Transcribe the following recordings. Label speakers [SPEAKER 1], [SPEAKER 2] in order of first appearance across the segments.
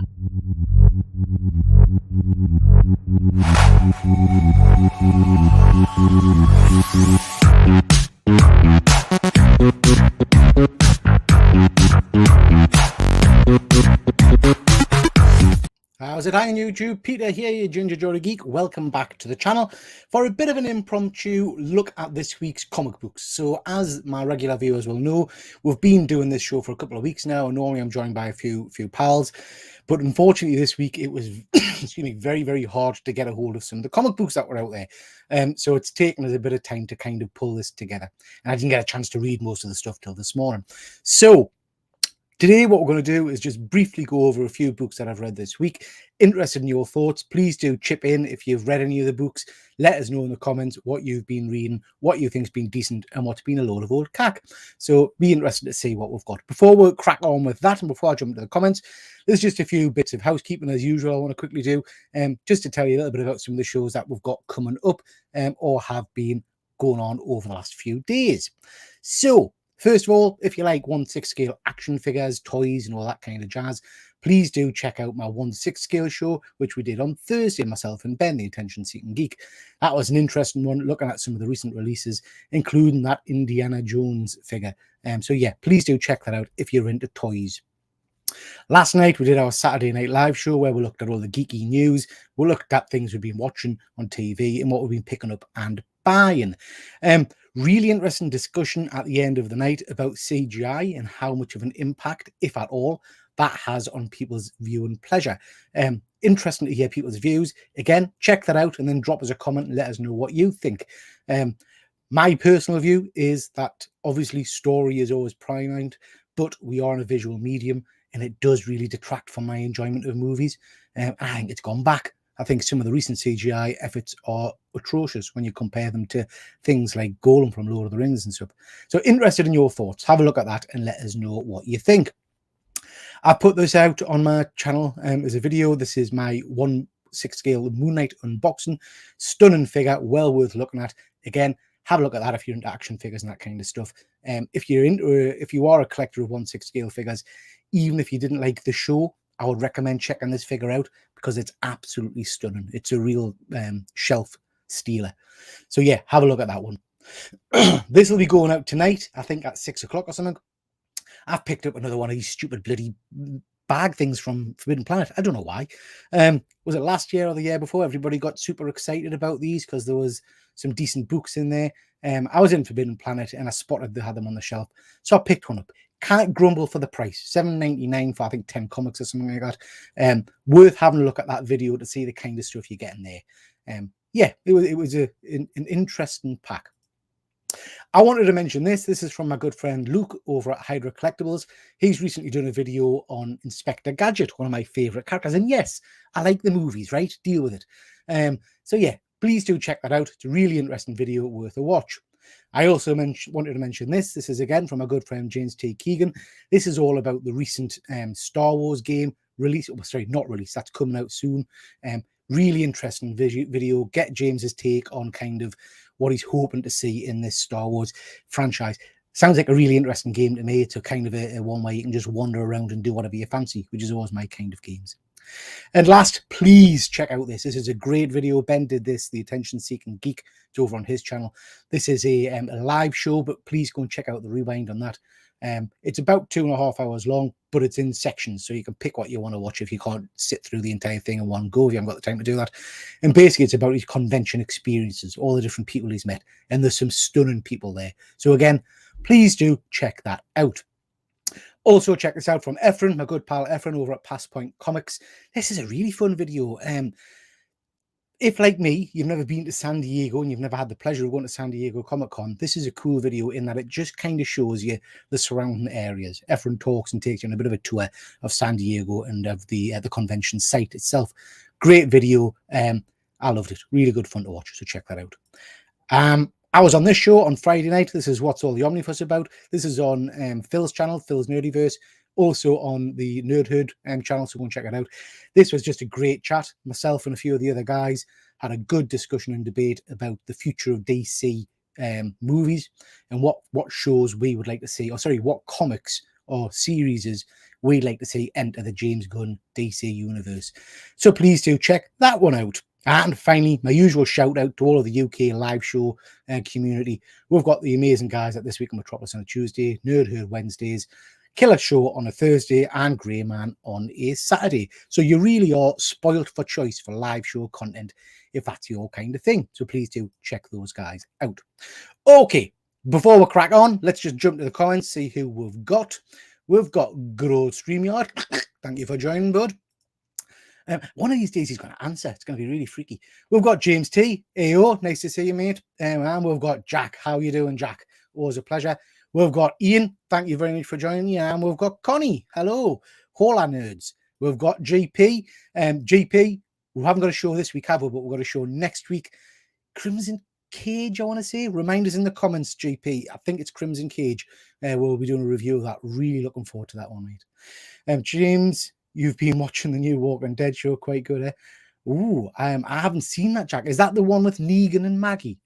[SPEAKER 1] How's it going, YouTube? Peter here, your Ginger Jory Geek. Welcome back to the channel for a bit of an impromptu look at this week's comic books. So as my regular viewers will know, we've been doing this show for a couple of weeks now, and normally I'm joined by a few pals, but unfortunately this week it was excuse me, very hard to get a hold of some of the comic books that were out there. So it's taken us a bit of time to kind of pull this together, and I didn't get a chance to read most of the stuff till this morning. So today, what we're going to do is just briefly go over a few books that I've read this week. Interested in your thoughts, please do chip in if you've read any of the books. Let us know in the comments what you've been reading, what you think's been decent, and what's been a load of old cack. So be interested to see what we've got. Before we crack on with that, and before I jump into the comments, there's just a few bits of housekeeping as usual I want to quickly do, just to tell you a little bit about some of the shows that we've got coming up or have been going on over the last few days. So, first of all, if you like 1/6 scale action figures, toys, and all that kind of jazz, please do check out my 1/6 scale show, which we did on Thursday, myself and Ben, the attention-seeking geek. That was an interesting one, looking at some of the recent releases, including that Indiana Jones figure. So yeah, please do check that out if you're into toys. Last night, we did our Saturday Night Live show where we looked at all the geeky news. We looked at things we've been watching on TV and what we've been picking up and buying. Really interesting discussion at the end of the night about CGI and how much of an impact, if at all, that has on people's viewing pleasure. Interesting to hear people's views. Again, check that out and then drop us a comment and let us know what you think. My personal view is that obviously story is always paramount, but we are in a visual medium and it does really detract from my enjoyment of movies. I think it's gone back. I think some of the recent CGI efforts are atrocious when you compare them to things like Golem from Lord of the Rings and stuff. So interested in your thoughts. Have a look at that and let us know what you think. I put this out on my channel as a video. This is my 1/6 scale Moon Knight unboxing. Stunning figure, well worth looking at. Again, have a look at that if you're into action figures and that kind of stuff. If you are a collector of 1/6 scale figures, even if you didn't like the show, I would recommend checking this figure out because it's absolutely stunning. It's a real shelf stealer. So yeah, have a look at that one. This will be going out tonight, I think at 6 o'clock or something. I've picked up another one of these stupid bloody bag things from Forbidden Planet. I don't know why. Was it last year or the year before? Everybody got super excited about these because there was some decent books in there. I was in Forbidden Planet and I spotted they had them on the shelf. So I picked one up. Can't grumble for the price. $7.99 for I think 10 comics or something like that. Worth having a look at that video to see the kind of stuff you're getting there. Yeah, it was an interesting pack. I wanted to mention this. This is from my good friend Luke over at Hydra Collectibles. He's recently done a video on Inspector Gadget, one of my favorite characters. And yes, I like the movies, right? Deal with it. So yeah, please do check that out. It's a really interesting video, worth a watch. I also wanted to mention this. This is again from my good friend James T. Keegan. This is all about the recent Star Wars game release. Oh, sorry, not release. That's coming out soon. Really interesting video. Get James's take on kind of what he's hoping to see in this Star Wars franchise. Sounds like a really interesting game to me. It's a kind of a one where you can just wander around and do whatever you fancy, which is always my kind of games. And last, please check out this. This is a great video. Ben did this, the attention-seeking geek. It's over on his channel. This is a live show, but please go and check out the rewind on that. It's about 2.5 hours long, but it's in sections, so you can pick what you want to watch if you can't sit through the entire thing in one go, if you haven't got the time to do that. And basically, it's about his convention experiences, all the different people he's met, and there's some stunning people there. So again, please do check that out. Also, check this out from Efren, my good pal Efren over at Pass Point Comics. This is a really fun video. If, like me, you've never been to San Diego and you've never had the pleasure of going to San Diego Comic-Con, this is a cool video in that it just kind of shows you the surrounding areas. Efren talks and takes you on a bit of a tour of San Diego and of the convention site itself. Great video. I loved it. Really good fun to watch, so check that out. I was on this show on Friday night. This is What's All the Omnifuss About. This is on Phil's channel, Phil's Nerdiverse, also on the Nerd Hood channel, so go and check it out. This was just a great chat. Myself and a few of the other guys had a good discussion and debate about the future of DC movies and what shows we would like to see, or sorry, what comics or series we'd like to see enter the James Gunn DC universe. So please do check that one out. And finally, my usual shout out to all of the UK live show community. We've got the amazing guys at This Week in Metropolis on a Tuesday, Nerd Herd Wednesdays, Killer Show on a Thursday, and Grey Man on a Saturday. So you really are spoiled for choice for live show content if that's your kind of thing. So please do check those guys out. Okay, before we crack on, let's just jump to the comments, see who we've got. We've got good old StreamYard. Thank you for joining, bud. One of these days he's going to answer. It's going to be really freaky. We've got James T. Ayo, nice to see you, mate. And we've got Jack. How you doing, Jack? Always a pleasure. We've got Ian. Thank you very much for joining me. And we've got Connie. Hello. Hola, nerds. We've got GP. GP, we haven't got a show this week, have we? But we've got a show next week. Crimson Cage, I want to say. Remind us in the comments, GP. I think it's Crimson Cage. We'll be doing a review of that. Really looking forward to that one, mate. James, you've been watching the new Walking Dead show. Quite good, eh? Ooh, I haven't seen that, Jack. Is that the one with Negan and Maggie?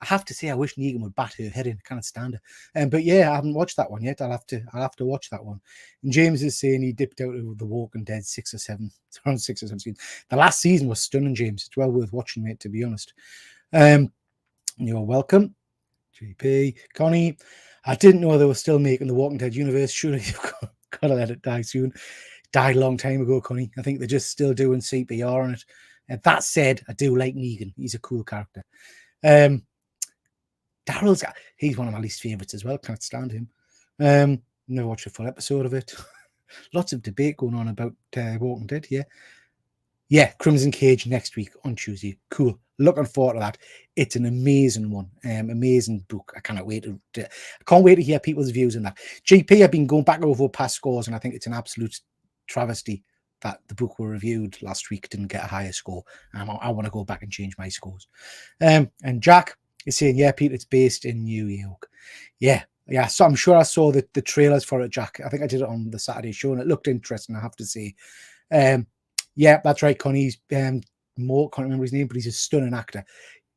[SPEAKER 1] I have to say, I wish Negan would bat her head in. I can't stand her. But yeah, I haven't watched that one yet. I'll have to watch that one. And James is saying he dipped out of the Walking Dead 6 or 7. It's around 6 or 7 seasons. The last season was stunning, James. It's well worth watching, mate, to be honest. You're welcome. GP, Connie. I didn't know they were still making the Walking Dead universe. Surely you've got to let it die soon. Died a long time ago, Connie. I think they're just still doing CPR on it. That said, I do like Negan. He's a cool character. Daryl's, he's one of my least favourites as well. Can't stand him. Never watched a full episode of it. Lots of debate going on about Walking Dead. Yeah, Crimson Cage next week on Tuesday. Cool. Looking forward to that. It's an amazing one. Amazing book. I can't wait to hear people's views on that. GP, I've been going back over past scores, and I think it's an absolute travesty that the book we reviewed last week didn't get a higher score. I want to go back and change my scores. And Jack is saying, yeah, Pete, it's based in New York. Yeah. So I'm sure I saw the trailers for it, Jack. I think I did it on the Saturday show, and it looked interesting, I have to say. Yeah, that's right, Connie's more, can't remember his name, but he's a stunning actor.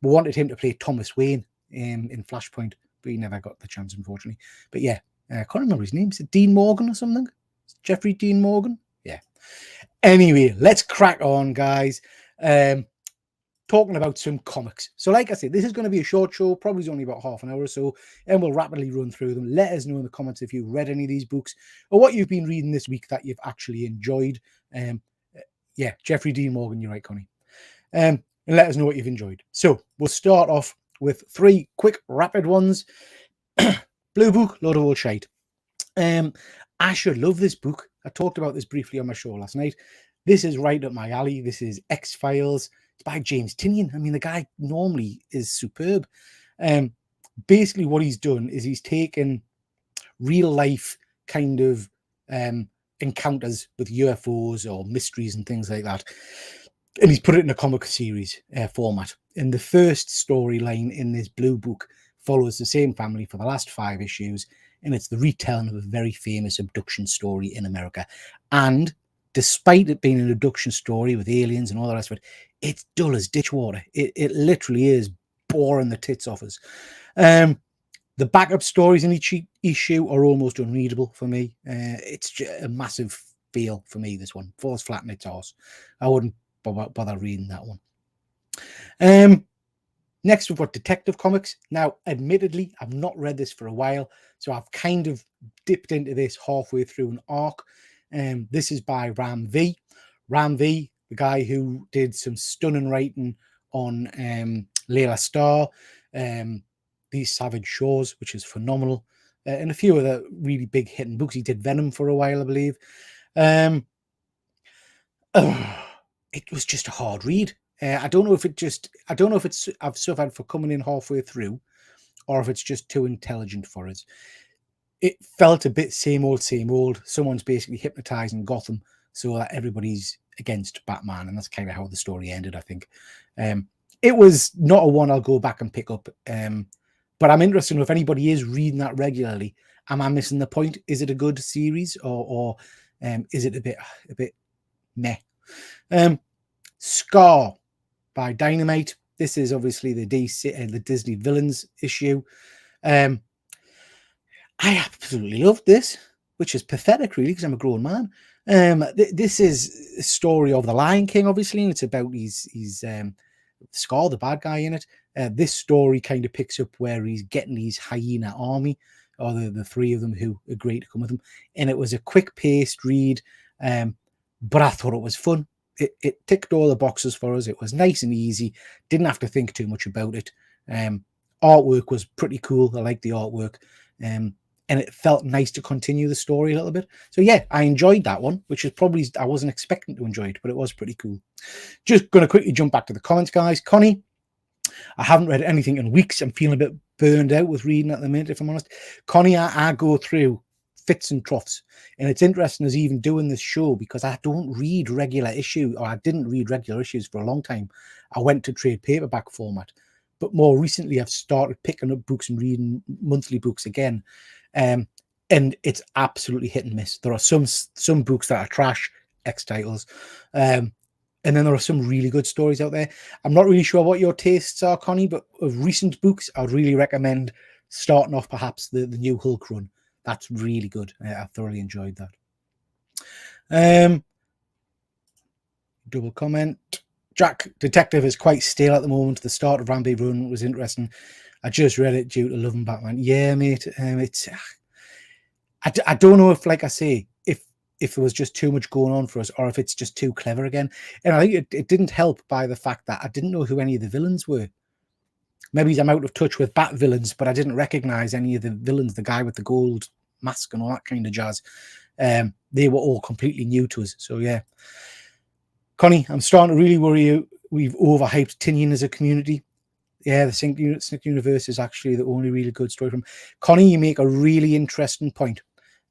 [SPEAKER 1] We wanted him to play Thomas Wayne in Flashpoint, but he never got the chance, unfortunately. But yeah, I can't remember his name. Is it Dean Morgan or something? Jeffrey Dean Morgan? Yeah. Anyway, let's crack on, guys. Talking about some comics. So like I said, this is going to be a short show, probably only about half an hour or so, and we'll rapidly run through them. Let us know in the comments if you've read any of these books or what you've been reading this week that you've actually enjoyed. Yeah, Jeffrey Dean Morgan, you're right, Connie. And let us know what you've enjoyed. So we'll start off with 3 quick, rapid ones. Blue Book, load of old shite. I should love this book. I talked about this briefly on my show last night. This is right up my alley. This is X-Files. It's by James Tynion. I mean, the guy normally is superb. Basically, what he's done is he's taken real life kind of encounters with UFOs or mysteries and things like that, and he's put it in a comic series format. And the first storyline in this Blue Book follows the same family for the last 5 issues, and it's the retelling of a very famous abduction story in America. And despite it being an abduction story with aliens and all the rest of it, it's dull as ditch water. It literally is boring the tits off us. The backup stories in each issue are almost unreadable for me. It's just a massive fail for me, this one. Falls flat in its arse. I wouldn't bother reading that one. Next, we've got Detective Comics. Now, admittedly, I've not read this for a while, so I've kind of dipped into this halfway through an arc. This is by Ram V. Ram V, the guy who did some stunning writing on Layla Starr, These Savage Shores, which is phenomenal, and a few other really big hitting books. He did Venom for a while, I believe. It was just a hard read. I don't know if it's I've suffered for coming in halfway through, or if it's just too intelligent for us. It felt a bit same old, same old. Someone's basically hypnotizing Gotham so that everybody's against Batman, and that's kind of how the story ended, I think. It was not a one I'll go back and pick up, but I'm interested in if anybody is reading that regularly. Am I missing the point? Is it a good series, or is it a bit meh? Scar by Dynamite. This is obviously the Disney villains issue. I absolutely loved this. which is pathetic, really, because I'm a grown man. This is a story of the Lion King, obviously, and it's about his Scar, the bad guy in it. This story kind of picks up where he's getting his hyena army, or the three of them who agree to come with him. And it was a quick-paced read, but I thought it was fun. It ticked all the boxes for us. It was nice and easy. Didn't have to think too much about it. Artwork was pretty cool. I liked the artwork. And it felt nice to continue the story a little bit. So yeah, I enjoyed that one, which is probably, I wasn't expecting to enjoy it, but it was pretty cool. Just going to quickly jump back to the comments, guys. Connie, I haven't read anything in weeks. I'm feeling a bit burned out with reading at the minute, if I'm honest. Connie, I go through fits and troughs, and it's interesting as even doing this show, because I don't read regular issue, or I didn't read regular issues for a long time. I went to trade paperback format, but more recently I've started picking up books and reading monthly books again, and it's absolutely hit and miss. There are some books that are trash, X titles, and then there are some really good stories out there. I'm not really sure what your tastes are, Connie, but of recent books, I'd really recommend starting off perhaps the new Hulk run. That's really good. I thoroughly enjoyed that. Double comment. Jack, Detective is quite stale at the moment. The start of Rampage Run was interesting. I just read it due to loving Batman. Yeah, mate. I don't know if, like I say, if there was just too much going on for us, or if it's just too clever again. And I think it didn't help by the fact that I didn't know who any of the villains were. Maybe I'm out of touch with Bat villains, but I didn't recognize any of the villains, the guy with the gold mask and all that kind of jazz. They were all completely new to us. So yeah. Connie, I'm starting to really worry you. We've overhyped Tinian as a community. Yeah, the Sync Universe is actually the only really good story from Connie. You make a really interesting point.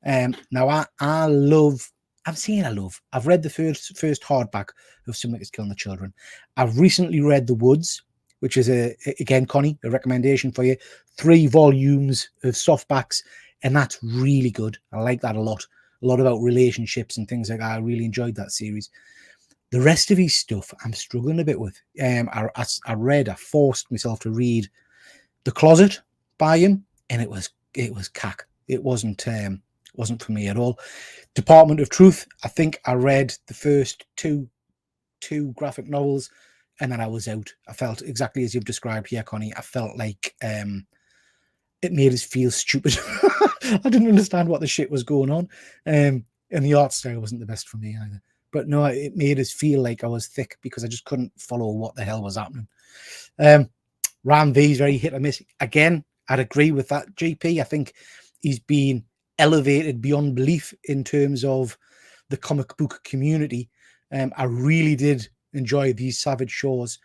[SPEAKER 1] Now I love, I've read the first hardback of Something Is Killing the Children. I've recently read The Woods, which is again, Connie, a recommendation for you. 3 volumes of softbacks, and that's really good. I like that a lot. A lot about relationships and things like that. I really enjoyed that series. The rest of his stuff, I'm struggling a bit with. I forced myself to read The Closet by him, and it was cack. It wasn't for me at all. Department of Truth, I think I read the first two graphic novels, and then I was out. I felt exactly as you've described here, Connie. I felt like it made us feel stupid. I didn't understand what the shit was going on, and the art style wasn't the best for me either. But no, it made us feel like I was thick because I just couldn't follow what the hell was happening. Ram V is very hit or miss. Again, I'd agree with that, GP. I think he's been elevated beyond belief in terms of the comic book community. I really did enjoy these Savage Shores.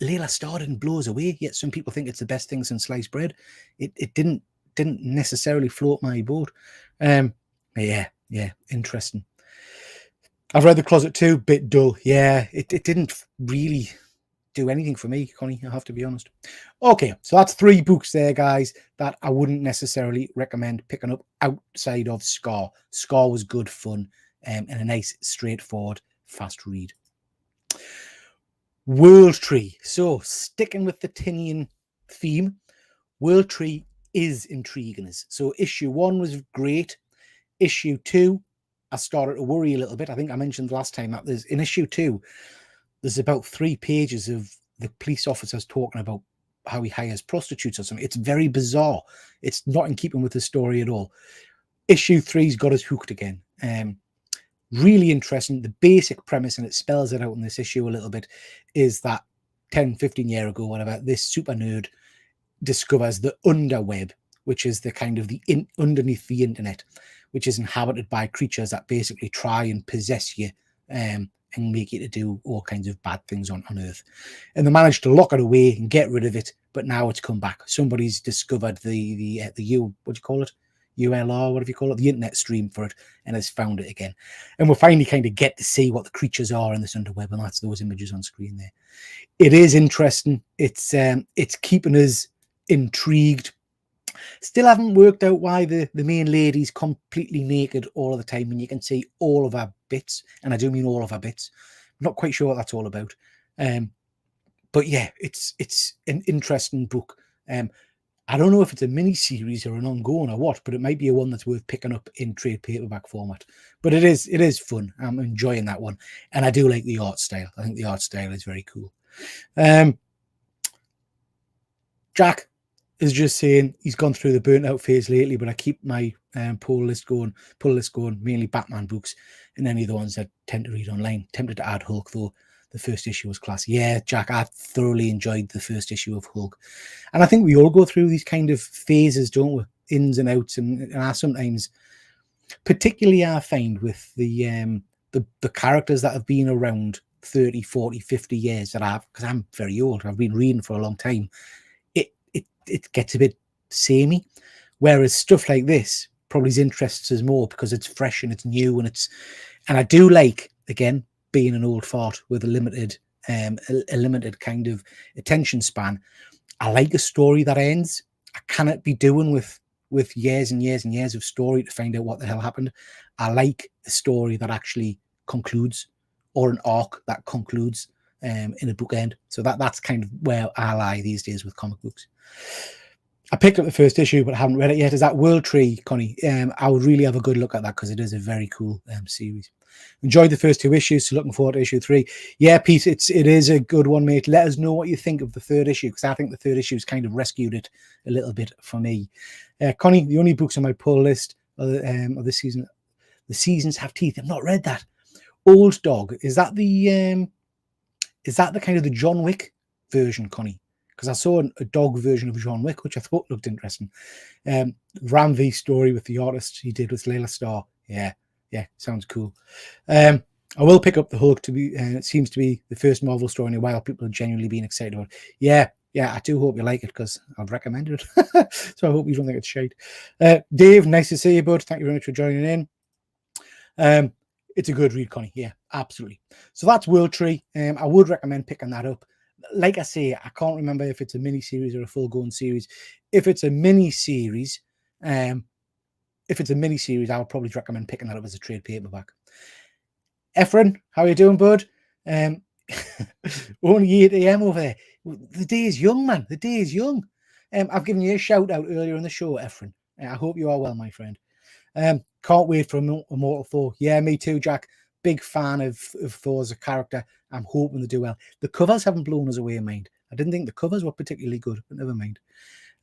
[SPEAKER 1] Layla started and blows away, yet some people think it's the best thing since sliced bread. It didn't necessarily float my boat. Yeah, interesting. I've read The Closet too, bit dull. Yeah, it didn't really do anything for me, Connie, I have to be honest. Okay, so that's 3 books there, guys, that I wouldn't necessarily recommend picking up outside of Scar. Scar was good fun, and a nice, straightforward, fast read. World Tree. So, sticking with the Tinian theme, World Tree is intriguing us. So, issue 1 was great. Issue 2, I started to worry a little bit. I think I mentioned last time that in issue 2, there's about 3 pages of the police officers talking about how he hires prostitutes or something. It's very bizarre. It's not in keeping with the story at all. Issue 3's got us hooked again. Really interesting. The basic premise, and it spells it out in this issue a little bit, is that 10, 15 years ago, whatever, this super nerd discovers the underweb, which is the kind of the underneath the internet, which is inhabited by creatures that basically try and possess you and make you to do all kinds of bad things on Earth. And they managed to lock it away and get rid of it, but now it's come back. Somebody's discovered the what do you call it? ULR, whatever you call it, the internet stream for it, and has found it again. And we'll finally kind of get to see what the creatures are in this underweb, and that's those images on screen there. It is interesting. It's keeping us intrigued. Still haven't worked out why the main lady's completely naked all of the time, and you can see all of her bits, and I do mean all of her bits. I'm not quite sure what that's all about. But yeah, it's an interesting book. I don't know if it's a mini series or an ongoing or what, but it might be a one that's worth picking up in trade paperback format. But it is fun. I'm enjoying that one, and I do like the art style. I think the art style is very cool. Jack is just saying he's gone through the burnt out phase lately, but I keep my pull list going, mainly Batman books, and any of the ones I tend to read online. Tempted to add Hulk, though. The first issue was class. Yeah, Jack, I thoroughly enjoyed the first issue of Hulk. And I think we all go through these kind of phases, don't we? Ins and outs. And I sometimes, particularly I find with the characters that have been around 30, 40, 50 years that I've, because I'm very old, I've been reading for a long time, it gets a bit samey. Whereas stuff like this probably interests us more because it's fresh and it's new and I do like, again, being an old fart with a limited kind of attention span. I like a story that ends. I cannot be doing with years and years and years of story to find out what the hell happened. I like a story that actually concludes, or an arc that concludes in a bookend. So that's kind of where I lie these days with comic books. I picked up the first issue, but I haven't read it yet. Is that World Tree, Connie? I would really have a good look at that because it is a very cool series. Enjoyed the first 2 issues, so looking forward to issue 3. Yeah, Pete, it is a good one, mate. Let us know what you think of the 3rd issue, because I think the 3rd issue has kind of rescued it a little bit for me. Connie, the only books on my pull list of this season, The Seasons Have Teeth. I've not read that. Old Dog, is that the kind of the John Wick version, Connie? Because I saw a dog version of John Wick, which I thought looked interesting. Ram V story with the artist he did with Layla Starr. Yeah, sounds cool. I will pick up the Hulk. It seems to be the first Marvel story in a while. People are genuinely being excited about it. Yeah, I do hope you like it because I've recommended it. So I hope you don't think it's shite. Dave, nice to see you, bud. Thank you very much for joining in. It's a good read, Connie. Yeah, absolutely. So that's World Tree. I would recommend picking that up. Like I say, I can't remember if it's a mini series or a full-going series. If it's a mini series, I would probably recommend picking that up as a trade paperback. Efren, how are you doing, bud? Only 8 a.m. over there. The day is young, man. The day is young. I've given you a shout out earlier in the show, Efren. I hope you are well, my friend. Can't wait for Immortal Thor. Yeah, me too, Jack. Big fan of Thor as a character. I'm hoping they do well. The covers haven't blown us away in mind. I didn't think the covers were particularly good, but never mind.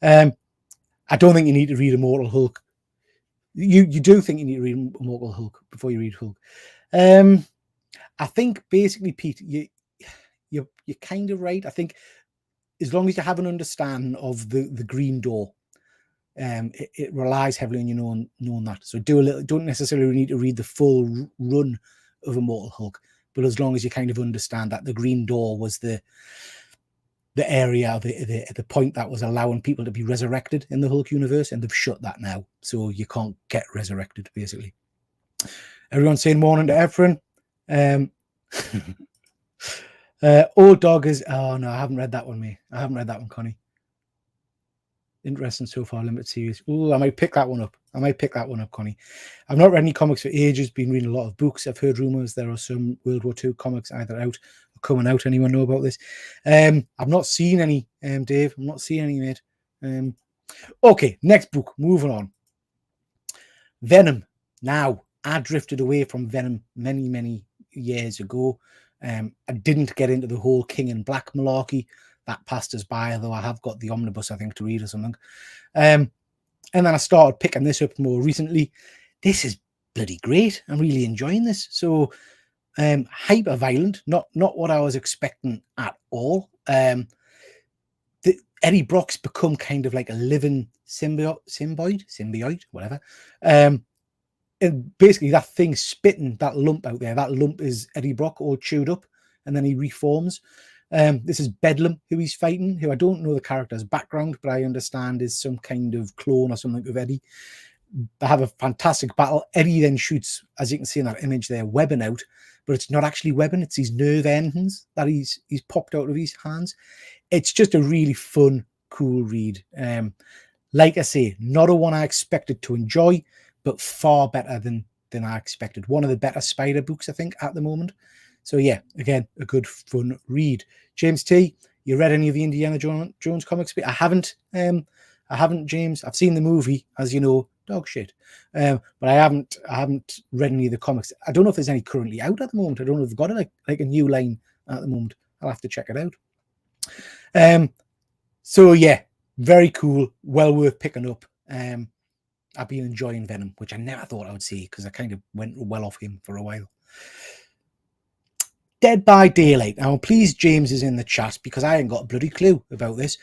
[SPEAKER 1] I don't think you need to read Immortal Hulk. You do think you need to read Immortal Hulk before you read Hulk. I think basically, Pete, you're kind of right. I think as long as you have an understanding of the Green Door, it relies heavily on you knowing that. So don't necessarily need to read the full run of Immortal Hulk, but as long as you kind of understand that the Green Door was the area, the point that was allowing people to be resurrected in the Hulk universe, and they've shut that now, so you can't get resurrected, basically. Everyone's saying morning to Efren. Old Dog is... Oh, no, I haven't read that one, mate. I haven't read that one, Connie. Interesting so far, limited series. Oh, I might pick that one up. Connie. I've not read any comics for ages, been reading a lot of books. I've heard rumours there are some World War II comics either out or coming out. Anyone know about this? I've not seen any, Dave. I'm not seeing any, mate. Okay, next book. Moving on. Venom. Now, I drifted away from Venom many, many years ago. I didn't get into the whole King in Black malarkey. That passed us by, although I have got the omnibus, I think, to read or something. And then I started picking this up more recently. This is bloody great. I'm really enjoying this. So hyper violent, not what I was expecting at all. Eddie Brock's become kind of like a living symbiote, whatever. And basically that thing spitting that lump out there, that lump is Eddie Brock all chewed up, and then he reforms. This is Bedlam, who he's fighting, who I don't know the character's background, but I understand is some kind of clone or something of Eddie. They have a fantastic battle. Eddie then shoots, as you can see in that image there, webbing out, but it's not actually webbing, it's his nerve endings that he's popped out of his hands. It's just a really fun, cool read. Like I say, not a one I expected to enjoy, but far better than I expected. One of the better Spider books, I think, at the moment. So yeah, again, a good fun read. James T, you read any of the Indiana Jones comics? I haven't I haven't, James. I've seen the movie, as you know, dog shit. But I haven't read any of the comics. I don't know if there's any currently out at the moment. I don't know if they've got like a new line at the moment. I'll have to check it out. So yeah, very cool. Well worth picking up. I've been enjoying Venom, which I never thought I would see because I kind of went well off him for a while. Dead by Daylight. Now, I'm pleased James is in the chat because I ain't got a bloody clue about this.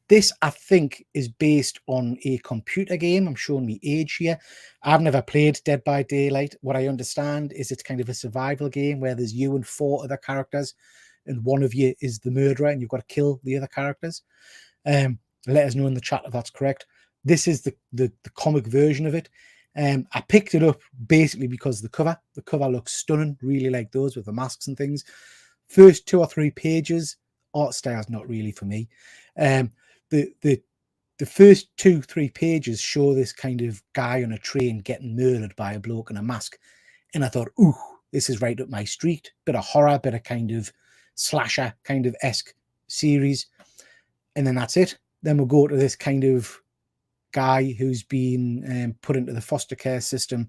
[SPEAKER 1] This, I think, is based on a computer game. I'm showing me age here. I've never played Dead by Daylight. What I understand is it's kind of a survival game where there's you and 4 other characters, and one of you is the murderer, and you've got to kill the other characters. Let us know in the chat if that's correct. This is the comic version of it. I picked it up basically because the cover looks stunning, really like those with the masks and things. First 2 or 3 pages, art style's not really for me. The first 2-3 pages show this kind of guy on a train getting murdered by a bloke in a mask, and I thought, ooh, this is right up my street. Bit of horror, bit of kind of slasher kind of esque series, and then that's it. Then we'll go to this kind of guy who's been put into the foster care system,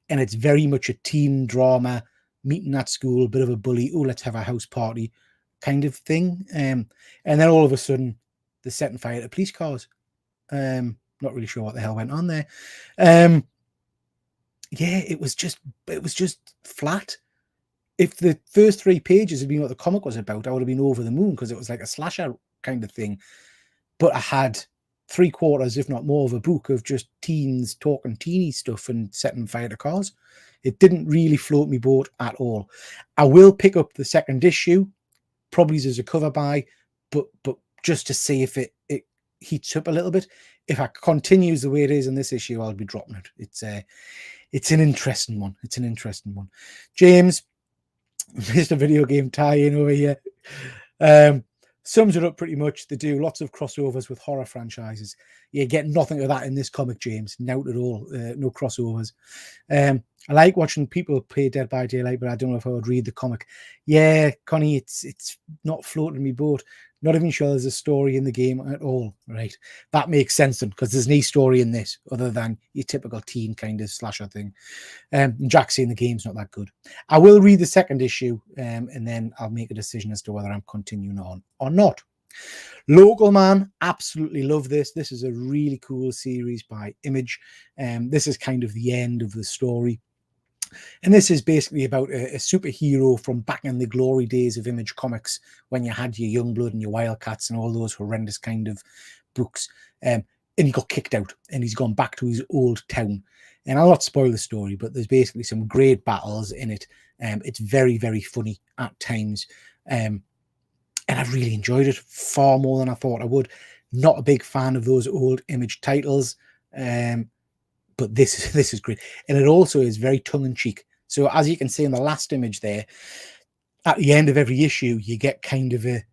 [SPEAKER 1] and it's very much a teen drama, meeting at school, bit of a bully, oh, let's have a house party kind of thing. And then all of a sudden they're setting fire to police cars. Not really sure what the hell went on there. Yeah, it was just flat. If the first 3 pages had been what the comic was about, I would have been over the moon because it was like a slasher kind of thing. But I had 3/4, if not more, of a book of just teens talking teeny stuff and setting fire to cars. It didn't really float me boat at all. I will pick up the second issue, probably as a cover buy, but just to see if it heats up a little bit. If it continues the way it is in this issue, I'll be dropping it. It's an interesting one. It's an interesting one. James, Mr. Video Game tie-in over here. Sums it up pretty much. They do lots of crossovers with horror franchises. You get nothing of that in this comic, James. Not at all. No crossovers. I like watching people play Dead by Daylight, but I don't know if I would read the comic. Yeah, Connie, it's not floating me boat. Not even sure there's a story in the game at all, right? That makes sense then, because there's no story in this other than your typical teen kind of slasher thing. Jack saying the game's not that good. I will read the second issue, and then I'll make a decision as to whether I'm continuing on or not. Local Man, absolutely love this. This is a really cool series by Image. This is kind of the end of the story. And this is basically about a superhero from back in the glory days of Image Comics, when you had your Youngblood and your Wildcats and all those horrendous kind of books. And he got kicked out and he's gone back to his old town. And I'll not spoil the story, but there's basically some great battles in it. It's very, very funny at times. And I've really enjoyed it far more than I thought I would. Not a big fan of those old Image titles. But this is great. And it also is very tongue-in-cheek. So as you can see in the last image there, at the end of every issue, you get kind of a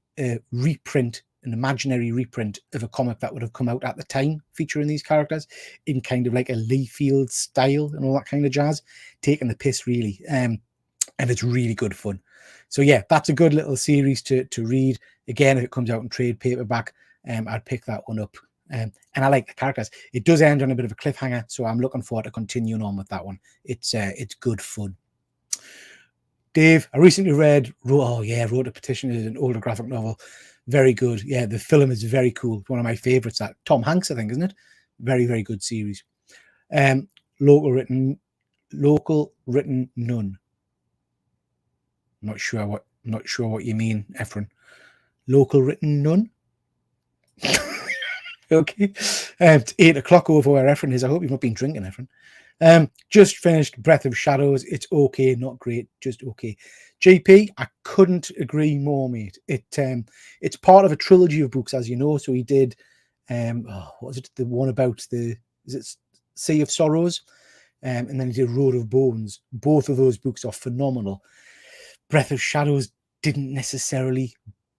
[SPEAKER 1] reprint, an imaginary reprint of a comic that would have come out at the time featuring these characters in kind of like a Lee Field style and all that kind of jazz, taking the piss really. And it's really good fun. So yeah, that's a good little series to read. Again, if it comes out in trade paperback, I'd pick that one up. And I like the characters. It does end on a bit of a cliffhanger, so I'm looking forward to continuing on with that one. It's good fun. Dave, I recently wrote a Petition is an older graphic novel. Very good. Yeah, the film is very cool. One of my favorites. That Tom Hanks, I think, isn't it? Very, very good series. Local written none. Not sure what you mean, Efren. Local written none. Okay. It's 8 o'clock over where Efren is. I hope you've not been drinking, Efren. Just finished Breath of Shadows. It's okay, not great, just okay. JP, I couldn't agree more, mate. It's part of a trilogy of books, as you know. So he did what was it? The one about Sea of Sorrows? And then he did Road of Bones. Both of those books are phenomenal. Breath of Shadows didn't necessarily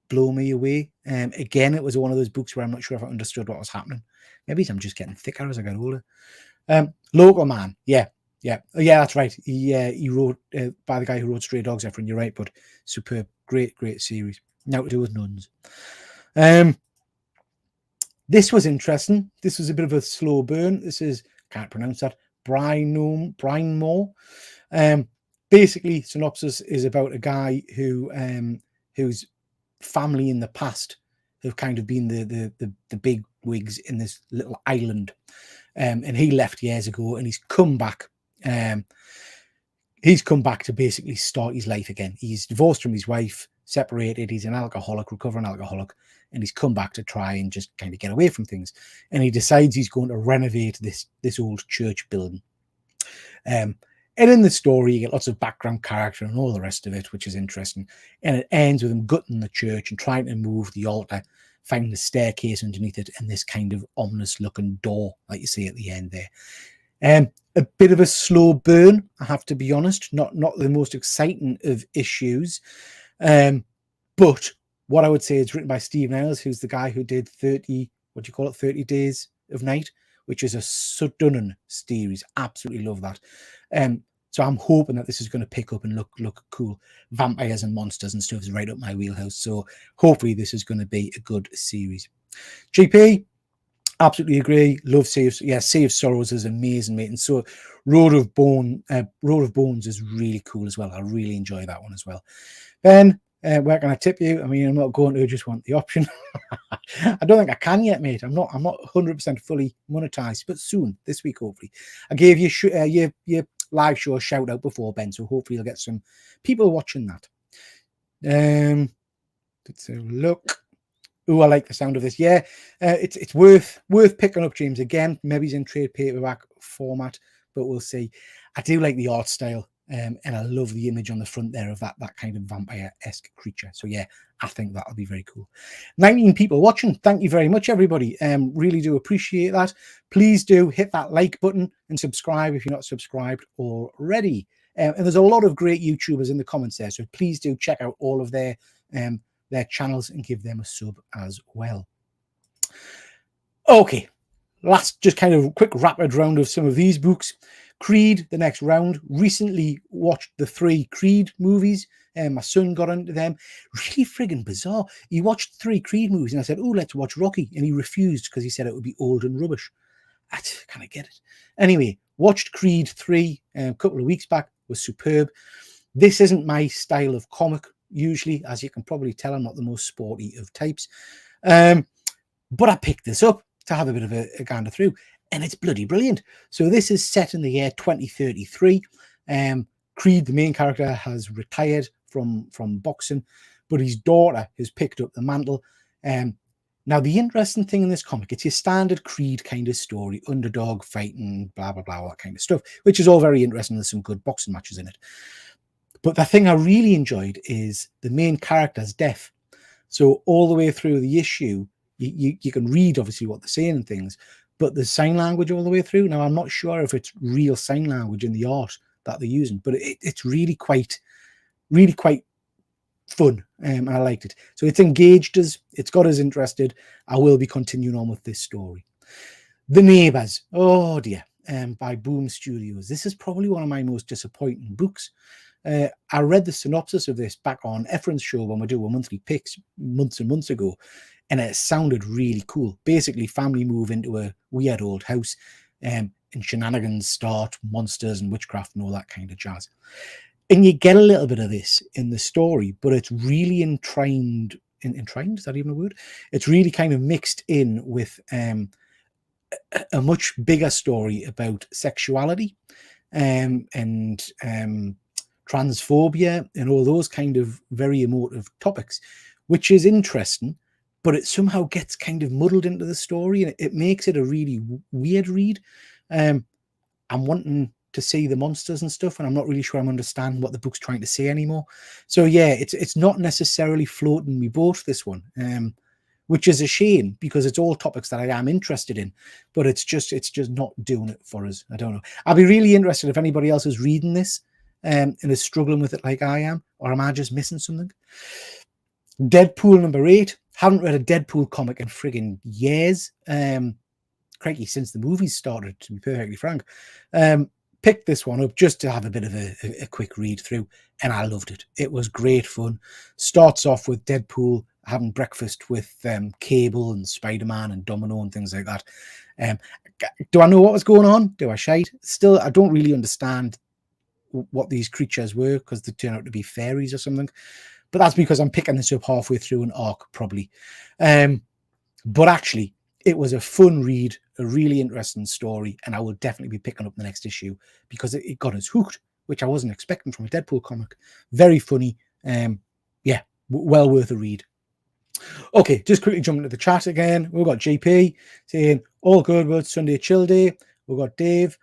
[SPEAKER 1] blow me away. Again, it was one of those books where I'm not sure if I understood what was happening. Maybe I'm just getting thicker as I get older. Local Man, yeah, that's right. He wrote by the guy who wrote Stray Dogs, Efren. You're right, but superb, great series. Now to do with nuns. This was interesting. This was a bit of a slow burn. This is, can't pronounce that, Brian Moore. Basically, synopsis is about a guy whose family in the past have kind of been the big wigs in this little island, and he left years ago, and he's come back. He's come back to basically start his life again. He's divorced from his wife, separated. He's an alcoholic, recovering alcoholic, and he's come back to try and just kind of get away from things. And he decides he's going to renovate this old church building. And in the story, you get lots of background character and all the rest of it, which is interesting. And it ends with him gutting the church and trying to move the altar, finding the staircase underneath it, and this kind of ominous-looking door, like you see at the end there. A bit of a slow burn, I have to be honest. Not the most exciting of issues. But what I would say is written by Stephen Ellis, who's the guy who did 30 Days of Night, which is a stunning series. Absolutely love that. So I'm hoping that this is going to pick up and look cool. Vampires and monsters and stuff is right up my wheelhouse. So hopefully this is going to be a good series. GP, absolutely agree. Love Sea of Sorrows is amazing, mate. And so Road of Bones is really cool as well. I really enjoy that one as well. Ben, where can I tip you? I mean, I'm not going to just want the option. I don't think I can yet, mate. I'm not 100% fully monetized, but soon, this week, hopefully. I gave you your live show a shout out before, Ben, so hopefully you'll get some people watching that. Let's have a look. Oh, I like the sound of this. Yeah, it's worth picking up, James. Again, maybe he's in trade paperback format, but we'll see. I do like the art style. And I love the image on the front there of that kind of vampire-esque creature. So yeah, I think that'll be very cool. 19 people watching. Thank you very much, everybody. Really do appreciate that. Please do hit that like button and subscribe if you're not subscribed already. And there's a lot of great YouTubers in the comments there, so please do check out all of their channels and give them a sub as well. Okay, last just kind of quick rapid round of some of these books. Creed, the next round. Recently watched the 3 Creed movies, and my son got into them. Really friggin' bizarre. He watched 3 Creed movies, and I said, oh, let's watch Rocky, and he refused because he said it would be old and rubbish. I kind of get it. Anyway, watched Creed 3 a couple of weeks back. Was superb. This isn't my style of comic, usually. As you can probably tell, I'm not the most sporty of types. But I picked this up to have a bit of a gander through. And it's bloody brilliant. So this is set in the year 2033. Creed, the main character, has retired from boxing, but his daughter has picked up the mantle. Now, the interesting thing in this comic, it's your standard Creed kind of story, underdog fighting, blah, blah, blah, all that kind of stuff, which is all very interesting. There's some good boxing matches in it. But the thing I really enjoyed is the main character's deaf. So all the way through the issue, you can read, obviously, what they're saying and things, but there's sign language all the way through. Now, I'm not sure if it's real sign language in the art that they're using, but it's really quite fun, and I liked it. So it's engaged us. It's got us interested. I will be continuing on with this story. The Neighbours. Oh, dear. By Boom Studios. This is probably one of my most disappointing books. I read the synopsis of this back on Efren's show when we do our monthly picks months and months ago, and it sounded really cool. Basically, family move into a weird old house, and shenanigans start, monsters and witchcraft and all that kind of jazz. And you get a little bit of this in the story, but it's really entwined, is that even a word? It's really kind of mixed in with a much bigger story about sexuality and transphobia and all those kind of very emotive topics, which is interesting, but it somehow gets kind of muddled into the story, and it makes it a really weird read. I'm wanting to see the monsters and stuff, and I'm not really sure I'm understanding what the book's trying to say anymore. So yeah, it's not necessarily floating me boat, this one, which is a shame because it's all topics that I am interested in, but it's just not doing it for us. I don't know. I'll be really interested if anybody else is reading this and is struggling with it like I am, or am I just missing something? Deadpool number 8. Haven't read a Deadpool comic in friggin' years. Crikey, since the movies started, to be perfectly frank. picked this one up just to have a bit of a quick read through, and I loved it. It was great fun. Starts off with Deadpool having breakfast with Cable and Spider-Man and Domino and things like that. Do I know what was going on? Do I shite? Still, I don't really understand what these creatures were, because they turn out to be fairies or something. But that's because I'm picking this up halfway through an arc, probably. But actually, it was a fun read, a really interesting story, and I will definitely be picking up the next issue because it got us hooked, which I wasn't expecting from a Deadpool comic. Very funny. Yeah, well worth a read. Okay, just quickly jumping to the chat again. We've got GP saying, all good, but Sunday chill day. We've got Dave.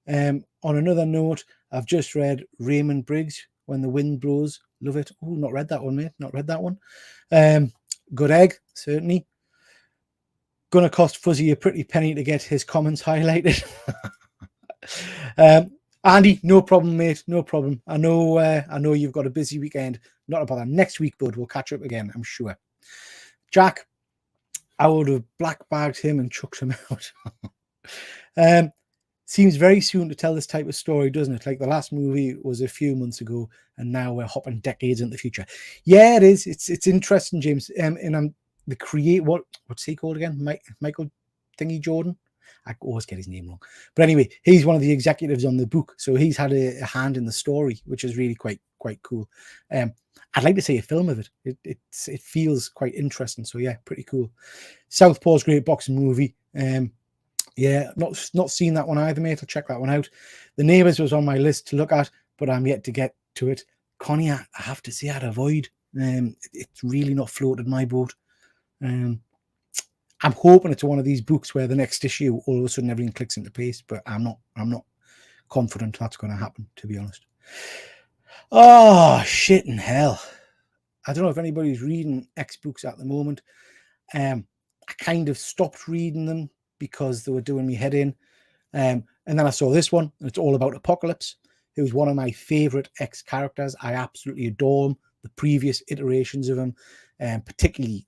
[SPEAKER 1] On another note, I've just read Raymond Briggs, When the Wind Blows. Love it. Oh, not read that one, mate. Not read that one. Good egg, certainly. Gonna cost Fuzzy a pretty penny to get his comments highlighted. Andy, no problem, mate. No problem. I know you've got a busy weekend. Not about that. Next week, bud, we'll catch up again, I'm sure. Jack, I would have black bagged him and chucked him out. Seems very soon to tell this type of story, doesn't it? Like the last movie was a few months ago, and now we're hopping decades into the future. Yeah, it is. It's interesting, James. And I'm the what's he called again? Michael Thingy Jordan. I always get his name wrong. But anyway, he's one of the executives on the book, so he's had a hand in the story, which is really quite cool. I'd like to see a film of it. It feels quite interesting. So yeah, pretty cool. Southpaw's great boxing movie. Yeah, not seen that one either, mate. I'll check that one out. The Neighbours was on my list to look at, but I'm yet to get to it. Connie, I have to say I'd avoid. It's really not floated my boat. I'm hoping it's one of these books where the next issue all of a sudden everything clicks into place, but I'm not confident that's going to happen, to be honest. Oh, shit in hell. I don't know if anybody's reading X books at the moment. I kind of stopped reading them because they were doing me head in. And then I saw this one, and it's all about Apocalypse, who's one of my favorite X characters. I absolutely adore him. The previous iterations of him, particularly,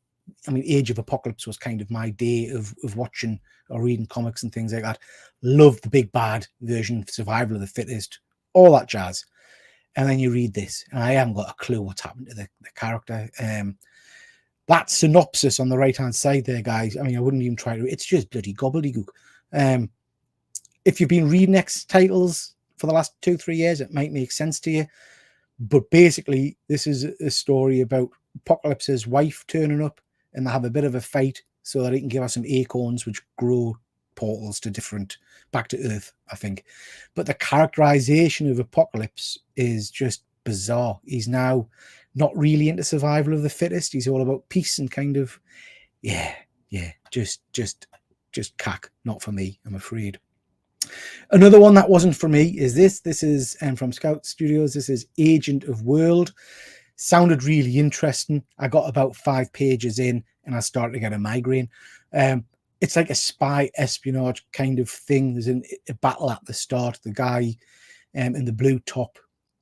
[SPEAKER 1] I mean, Age of Apocalypse was kind of my day of watching or reading comics and things like that. Loved the big bad version, Survival of the Fittest, all that jazz. And then you read this, and I haven't got a clue what's happened to the character. That synopsis on the right-hand side there, guys, I mean, I wouldn't even try to... It's just bloody gobbledygook. If you've been reading X titles for the last 2-3 years, it might make sense to you. But basically, this is a story about Apocalypse's wife turning up, and they have a bit of a fight so that he can give her some acorns, which grow portals to back to Earth, I think. But the characterization of Apocalypse is just bizarre. He's now not really into survival of the fittest. He's all about peace and kind of, just cack. Not for me, I'm afraid. Another one that wasn't for me is this. This is from Scout Studios. This is Agent of World. Sounded really interesting. I got about 5 pages in and I started to get a migraine. It's like a spy espionage kind of thing. There's a battle at the start. The guy in the blue top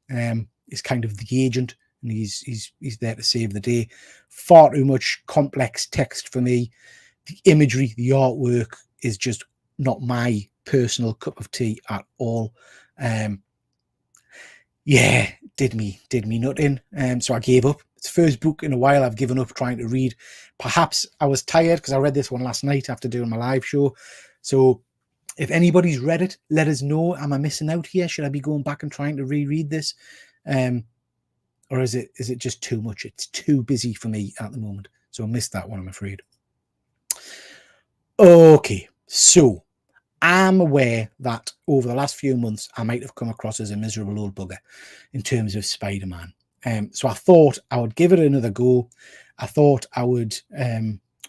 [SPEAKER 1] is kind of the agent, and he's there to save the day. Far too much complex text for me. The imagery, the artwork is just not my personal cup of tea at all. Yeah, did me nut in. So I gave up. It's the first book in a while I've given up trying to read. Perhaps I was tired because I read this one last night after doing my live show. So if anybody's read it, let us know. Am I missing out here? Should I be going back and trying to reread this? Or is it just too much? It's too busy for me at the moment. So I missed that one, I'm afraid. Okay, so I'm aware that over the last few months, I might have come across as a miserable old bugger in terms of Spider-Man. So I thought I would give it another go. I thought I would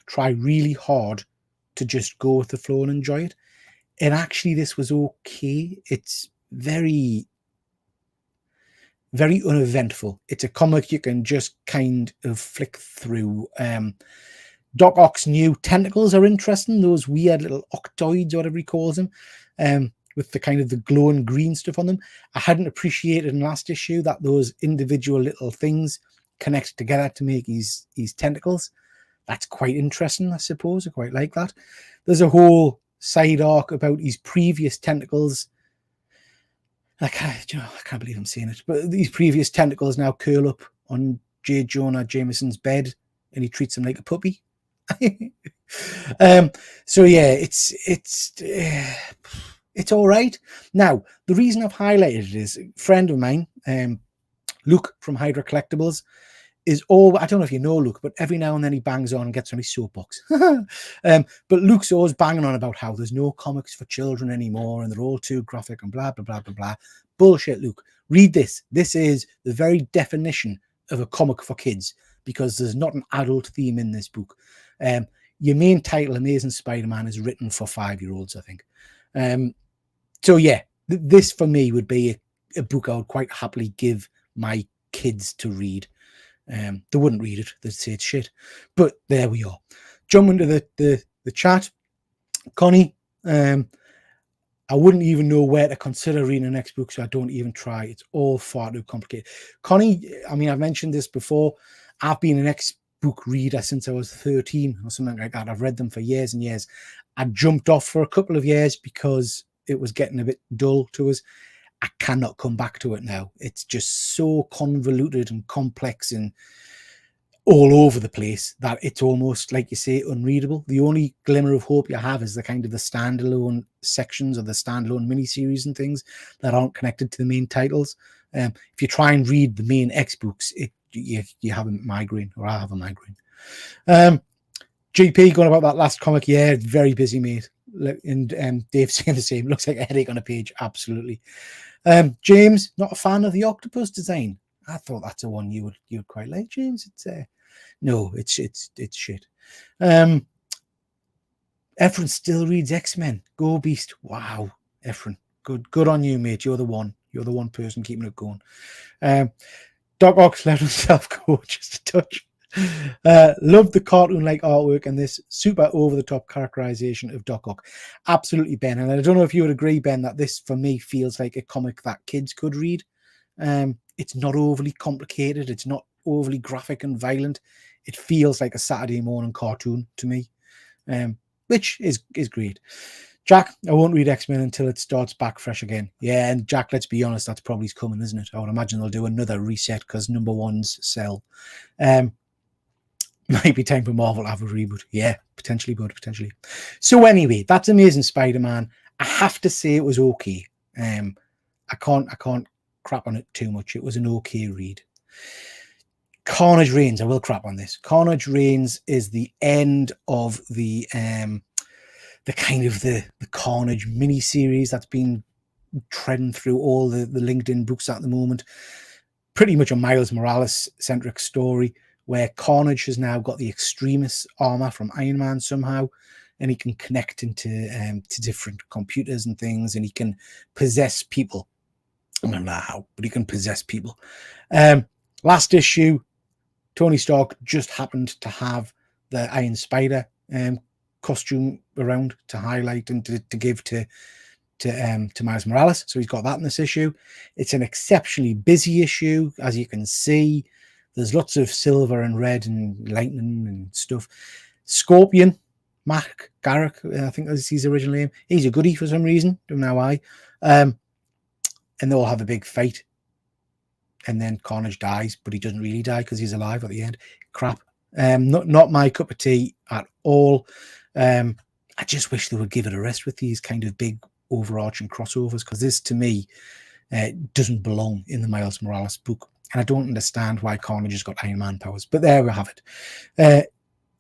[SPEAKER 1] try really hard to just go with the flow and enjoy it. And actually, this was okay. It's very, very uneventful. It's a comic you can just kind of flick through. Doc Ock's new tentacles are interesting. Those weird little octoids, or whatever he calls them, with the kind of the glowing green stuff on them. I hadn't appreciated in last issue that those individual little things connect together to make his tentacles. That's quite interesting, I suppose. I quite like that. There's a whole side arc about his previous tentacles. I can't believe I'm saying it, but these previous tentacles now curl up on J. Jonah Jameson's bed, and he treats him like a puppy. So yeah, it's all right. Now, the reason I've highlighted it is a friend of mine, Luke from Hydra Collectibles, is all, I don't know if you know Luke, but every now and then he bangs on and gets on his soapbox. But Luke's always banging on about how there's no comics for children anymore and they're all too graphic and blah, blah, blah, blah, blah. Bullshit, Luke. Read this. This is the very definition of a comic for kids because there's not an adult theme in this book. Your main title, Amazing Spider-Man, is written for 5-year-olds, I think. So yeah, this for me would be a book I would quite happily give my kids to read. They wouldn't read it, they'd say it's shit, but there we are. Jump into the chat. Connie, I wouldn't even know where to consider reading the next book, so I don't even try. It's all far too complicated. Connie, I mean, I've mentioned this before. I've been an ex-book reader since I was 13 or something like that. I've read them for years and years. I jumped off for a couple of years because it was getting a bit dull to us. I cannot come back to it now. It's just so convoluted and complex and all over the place that it's almost, like you say, unreadable. The only glimmer of hope you have is the kind of the standalone sections or the standalone miniseries and things that aren't connected to the main titles. If you try and read the main X books, you have a migraine, or I have a migraine. GP, going about that last comic, yeah, very busy, mate. And Dave saying the same. Looks like a headache on a page. Absolutely. James, not a fan of the octopus design. I thought that's a one you would quite like, James. It's no, it's shit. Efren still reads X-Men. Go Beast. Wow, Efren, good on you, mate. You're the one person keeping it going. Doc Ock let himself go just a touch. Love the cartoon-like artwork and this super over-the-top characterization of Doc Ock. Absolutely, Ben. And I don't know if you would agree, Ben, that this, for me, feels like a comic that kids could read. It's not overly complicated. It's not overly graphic and violent. It feels like a Saturday morning cartoon to me, which is great. Jack, I won't read X-Men until it starts back fresh again. Yeah, and Jack, let's be honest, that's probably coming, isn't it? I would imagine they'll do another reset because number ones sell. Might be time for Marvel to have a reboot. Yeah, potentially, bud, potentially. So anyway, that's Amazing Spider-Man. I have to say it was okay. I can't crap on it too much. It was an okay read. Carnage Reigns, I will crap on this. Carnage Reigns is the end of the kind of the Carnage mini-series that's been treading through all the LinkedIn books at the moment. Pretty much a Miles Morales-centric story, where Carnage has now got the Extremis armor from Iron Man somehow, and he can connect into to different computers and things, and he can possess people. I don't know how, but he can possess people. Last issue, Tony Stark just happened to have the Iron Spider costume around to highlight and to give to Miles Morales. So he's got that in this issue. It's an exceptionally busy issue, as you can see. There's lots of silver and red and lightning and stuff. Scorpion, Mac Garrick, I think that's his original name. He's a goodie for some reason. Don't know why. And they all have a big fight. And then Carnage dies, but he doesn't really die because he's alive at the end. Crap. Not my cup of tea at all. I just wish they would give it a rest with these kind of big overarching crossovers, because this, to me, doesn't belong in the Miles Morales book. And I don't understand why Carnage has got Iron Man powers. But there we have it.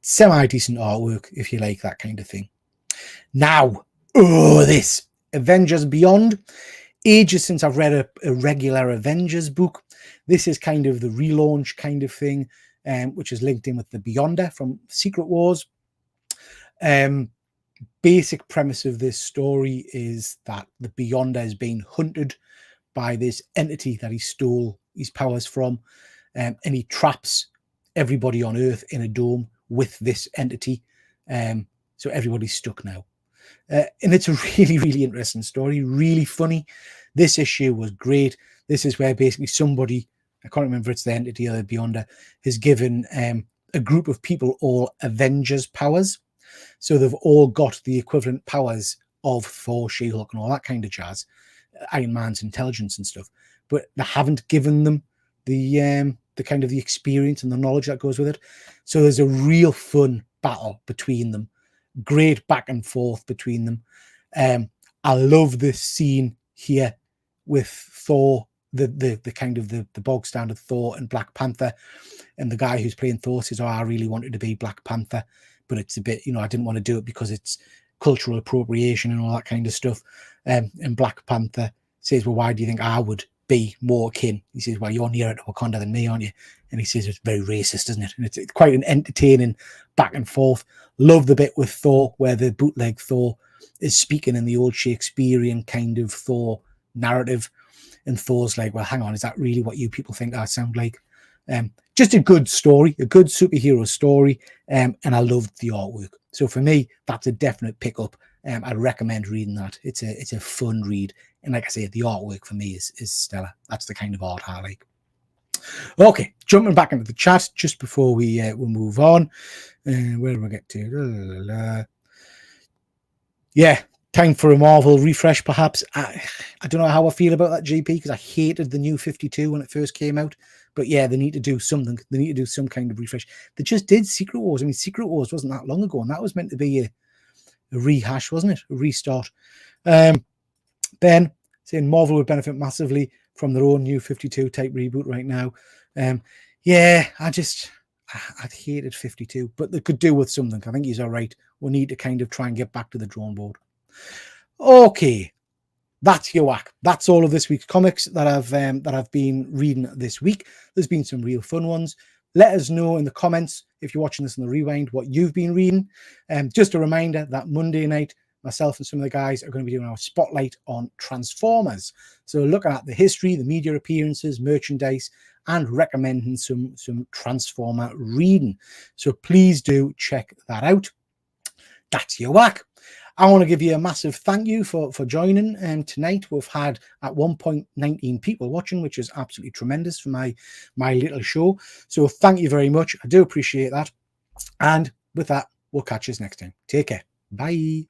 [SPEAKER 1] Semi-decent artwork, if you like that kind of thing. Now, this Avengers Beyond. Ages since I've read a regular Avengers book. This is kind of the relaunch kind of thing, which is linked in with the Beyonder from Secret Wars. Basic premise of this story is that the Beyonder is being hunted by this entity that he stole his powers from, and he traps everybody on Earth in a dome with this entity. So everybody's stuck now. And it's a really, really interesting story, really funny. This issue was great. This is where basically somebody, I can't remember if it's the entity or the Beyonder, has given a group of people all Avengers powers. So they've all got the equivalent powers of Thor, She-Hulk, and all that kind of jazz. Iron Man's intelligence and stuff, but they haven't given them the kind of the experience and the knowledge that goes with it. So there's a real fun battle between them, great back and forth between them. I love this scene here with Thor, the kind of the bog standard Thor and Black Panther, and the guy who's playing Thor says, "Oh, I really wanted to be Black Panther, but it's a bit, I didn't want to do it because it's cultural appropriation and all that kind of stuff." And Black Panther says, "Well, why do you think I would be more akin?" He says, "Well, you're nearer to Wakanda than me, aren't you?" And he says, "It's very racist, isn't it?" And it's quite an entertaining back and forth. Love the bit with Thor where the bootleg Thor is speaking in the old Shakespearean kind of Thor narrative, and Thor's like, "Well, hang on, is that really what you people think I sound like?" Just a good story, a good superhero story, and I loved the artwork. So for me, that's a definite pickup. I'd recommend reading that. It's a fun read, and like I say, the artwork for me is stellar. That's the kind of art I like. Okay, jumping back into the chat just before we move on. Where do we get to? Yeah, time for a Marvel refresh, perhaps. I don't know how I feel about that, GP, because I hated the new 52 when it first came out. But yeah, they need to do something. They need to do some kind of refresh. They just did Secret Wars. I mean, Secret Wars wasn't that long ago, and that was meant to be a rehash, wasn't it? A restart. Ben saying Marvel would benefit massively from their own new 52 type reboot right now. Yeah, I'd hated 52, but they could do with something. I think he's all right. We need to kind of try and get back to the drawing board. Okay, that's your whack. That's all of this week's comics that I've been reading this week. There's been some real fun ones. Let us know in the comments if you're watching this on the rewind what you've been reading. Just a reminder that Monday night, myself and some of the guys are going to be doing our spotlight on Transformers. So looking at the history, the media appearances, merchandise, and recommending some Transformer reading. So please do check that out. That's your whack. I want to give you a massive thank you for joining. Tonight we've had at one point 19 people watching, which is absolutely tremendous for my little show. So thank you very much. I do appreciate that. And with that, we'll catch you next time. Take care. Bye.